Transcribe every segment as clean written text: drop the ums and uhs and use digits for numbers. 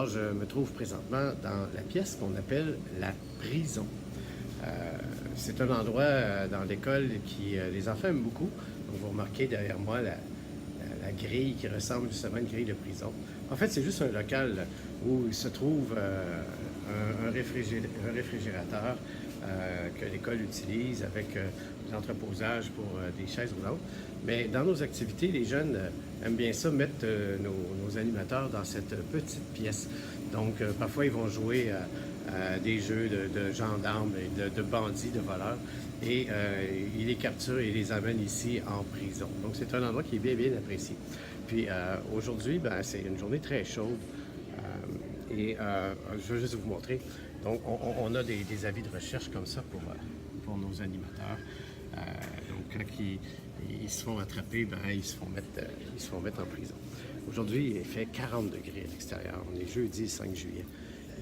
Alors, je me trouve présentement dans la pièce qu'on appelle la prison. C'est un endroit dans l'école qui les enfants aiment beaucoup. Donc, vous remarquez derrière moi la grille qui ressemble justement à une grille de prison. En fait, c'est juste un local où il se trouve un réfrigérateur que l'école utilise avec l'entreposage pour des chaises roulantes. Mais dans nos activités, les jeunes aiment bien ça, mettre nos animateurs dans cette petite pièce. Donc, parfois, ils vont jouer à des jeux de gendarmes et de bandits, de voleurs. Et ils les capturent et les amènent ici en prison. Donc, c'est un endroit qui est bien, bien apprécié. Puis, aujourd'hui, ben, c'est une journée très chaude. Je veux juste vous montrer. Donc, on a des avis de recherche comme ça pour nos animateurs. Donc, quand ils se font attraper, ben, ils se font mettre en prison. Aujourd'hui, il fait 40 degrés à l'extérieur. On est jeudi 5 juillet.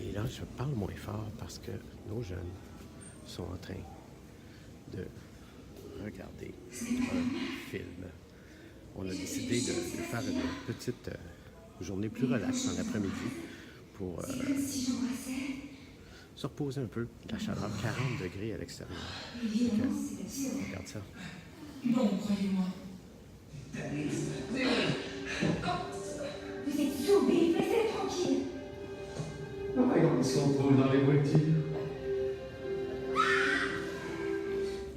Et là, je parle moins fort parce que nos jeunes sont en train de regarder un film. On a décidé de faire une petite journée plus relaxe en après-midi pour se reposer un peu de la chaleur. 40 degrés à l'extérieur. Regarde ça. Non, croyez-moi. Vous êtes sourds, laissez-les tranquilles. Ils sont trop dans les voitures.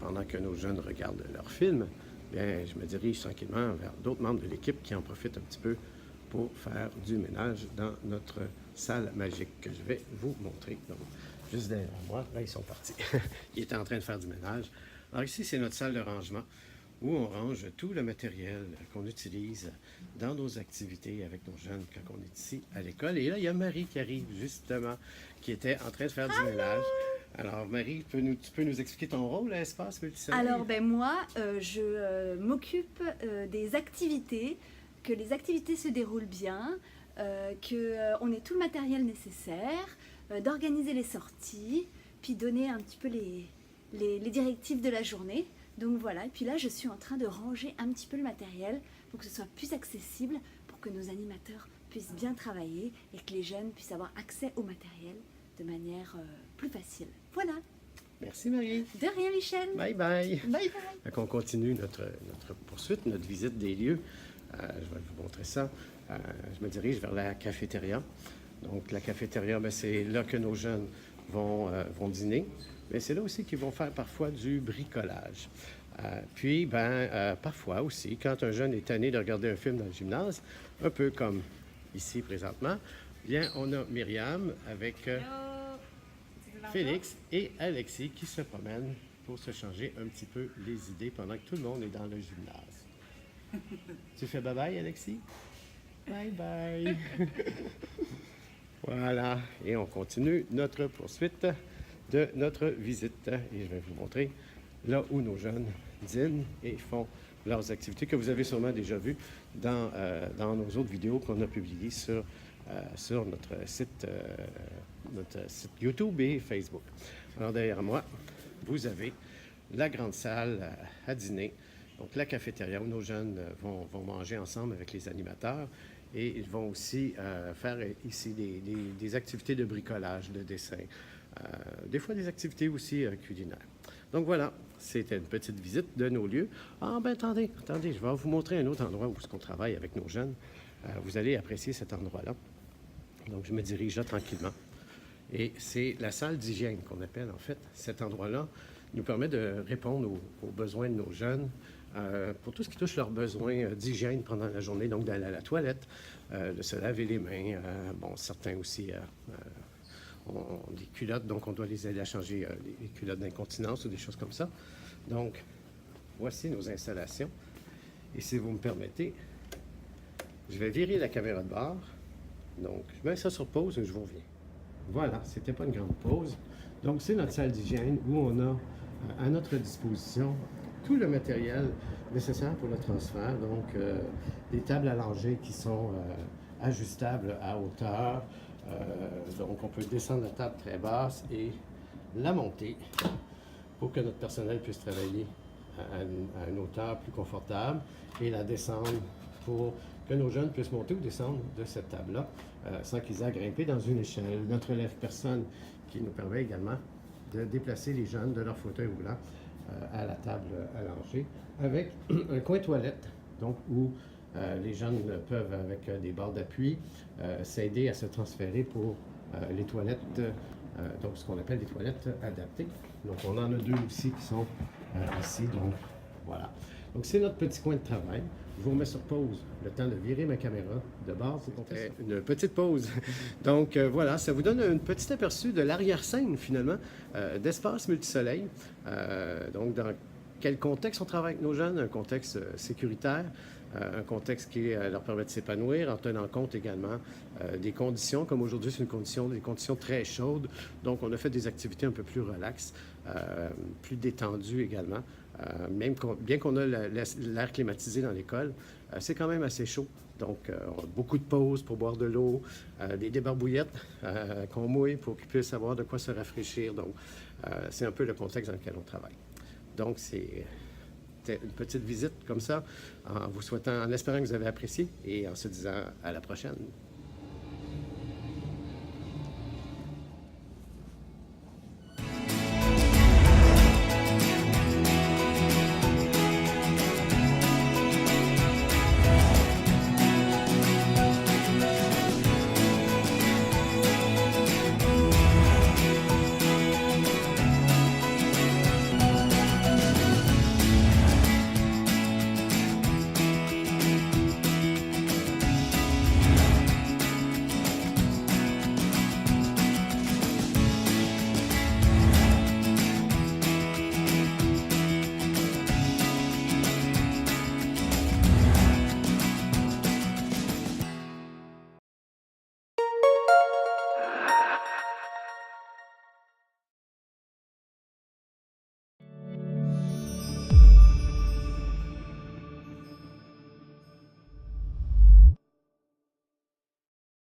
Pendant que nos jeunes regardent leur film, bien, je me dirige tranquillement vers d'autres membres de l'équipe qui en profitent un petit peu pour faire du ménage dans notre salle magique que je vais vous montrer. Donc, juste derrière moi, là, ils sont partis. Ils étaient en train de faire du ménage. Alors ici, c'est notre salle de rangement où on range tout le matériel qu'on utilise dans nos activités avec nos jeunes quand on est ici à l'école. Et là, il y a Marie qui arrive justement, qui était en train de faire du ménage. Alors, Marie, tu peux nous expliquer ton rôle à Espace Multisoleil? Alors, ben moi, je m'occupe des activités, que les activités se déroulent bien, qu'on ait tout le matériel nécessaire, d'organiser les sorties, puis donner un petit peu les directives de la journée. Donc voilà, et puis là, je suis en train de ranger un petit peu le matériel pour que ce soit plus accessible, pour que nos animateurs puissent bien travailler et que les jeunes puissent avoir accès au matériel de manière plus facile. Voilà. Merci, Marie. De rien, Michel. Bye bye. Bye bye. Donc, on continue notre poursuite, notre visite des lieux. Je vais vous montrer ça. Je me dirige vers la cafétéria. Donc, la cafétéria, ben, c'est là que nos jeunes vont dîner. Mais c'est là aussi qu'ils vont faire parfois du bricolage. Puis, parfois aussi, quand un jeune est tanné de regarder un film dans le gymnase, un peu comme ici présentement, bien, on a Myriam avec Félix et Alexis qui se promènent pour se changer un petit peu les idées pendant que tout le monde est dans le gymnase. Tu fais bye-bye, Alexis? Bye-bye! Voilà, et on continue notre poursuite de notre visite. Et je vais vous montrer là où nos jeunes dînent et font leurs activités que vous avez sûrement déjà vues dans nos autres vidéos qu'on a publiées sur notre site YouTube et Facebook. Alors derrière moi, vous avez la grande salle à dîner, donc la cafétéria où nos jeunes vont manger ensemble avec les animateurs et ils vont aussi faire ici des activités de bricolage, de dessin, des fois des activités aussi culinaires. Donc voilà, c'était une petite visite de nos lieux. Ah ben attendez, je vais vous montrer un autre endroit où on travaille avec nos jeunes. Vous allez apprécier cet endroit-là. Donc je me dirige là tranquillement. Et c'est la salle d'hygiène qu'on appelle en fait. Cet endroit-là nous permet de répondre aux besoins de nos jeunes pour tout ce qui touche leurs besoins d'hygiène pendant la journée, donc d'aller à la toilette, de se laver les mains. Bon, certains aussi ont des culottes, donc on doit les aider à changer les culottes d'incontinence ou des choses comme ça. Donc, voici nos installations. Et si vous me permettez, je vais virer la caméra de bord. Donc, je mets ça sur pause et je vous reviens. Voilà, c'était pas une grande pause. Donc, c'est notre salle d'hygiène où on a à notre disposition tout le matériel nécessaire pour le transfert. Donc, des tables à langer qui sont ajustables à hauteur. Donc, on peut descendre la table très basse et la monter pour que notre personnel puisse travailler à une hauteur plus confortable et la descendre pour que nos jeunes puissent monter ou descendre de cette table-là sans qu'ils aient à grimper dans une échelle. Notre élève personne qui nous permet également de déplacer les jeunes de leur fauteuil roulant à la table allongée avec un coin toilette, donc où les jeunes peuvent, avec des barres d'appui, s'aider à se transférer pour les toilettes, donc ce qu'on appelle des toilettes adaptées. Donc on en a 2 aussi qui sont ici, donc voilà. Donc c'est notre petit coin de travail. Je vous remets sur pause, le temps de virer ma caméra de base. C'était une petite pause. Donc voilà, ça vous donne un petit aperçu de l'arrière-scène finalement d'Espace Multisoleil. Donc dans quel contexte on travaille avec nos jeunes? Un contexte sécuritaire, un contexte qui leur permet de s'épanouir en tenant compte également des conditions. Comme aujourd'hui, c'est des conditions très chaudes. Donc on a fait des activités un peu plus relaxes, plus détendues également. Bien qu'on a l'air climatisé dans l'école, c'est quand même assez chaud. Donc, on a beaucoup de pauses pour boire de l'eau, des débarbouillettes qu'on mouille pour qu'ils puissent avoir de quoi se rafraîchir. Donc, c'est un peu le contexte dans lequel on travaille. Donc, c'est une petite visite comme ça, en vous souhaitant, en espérant que vous avez apprécié et en se disant à la prochaine.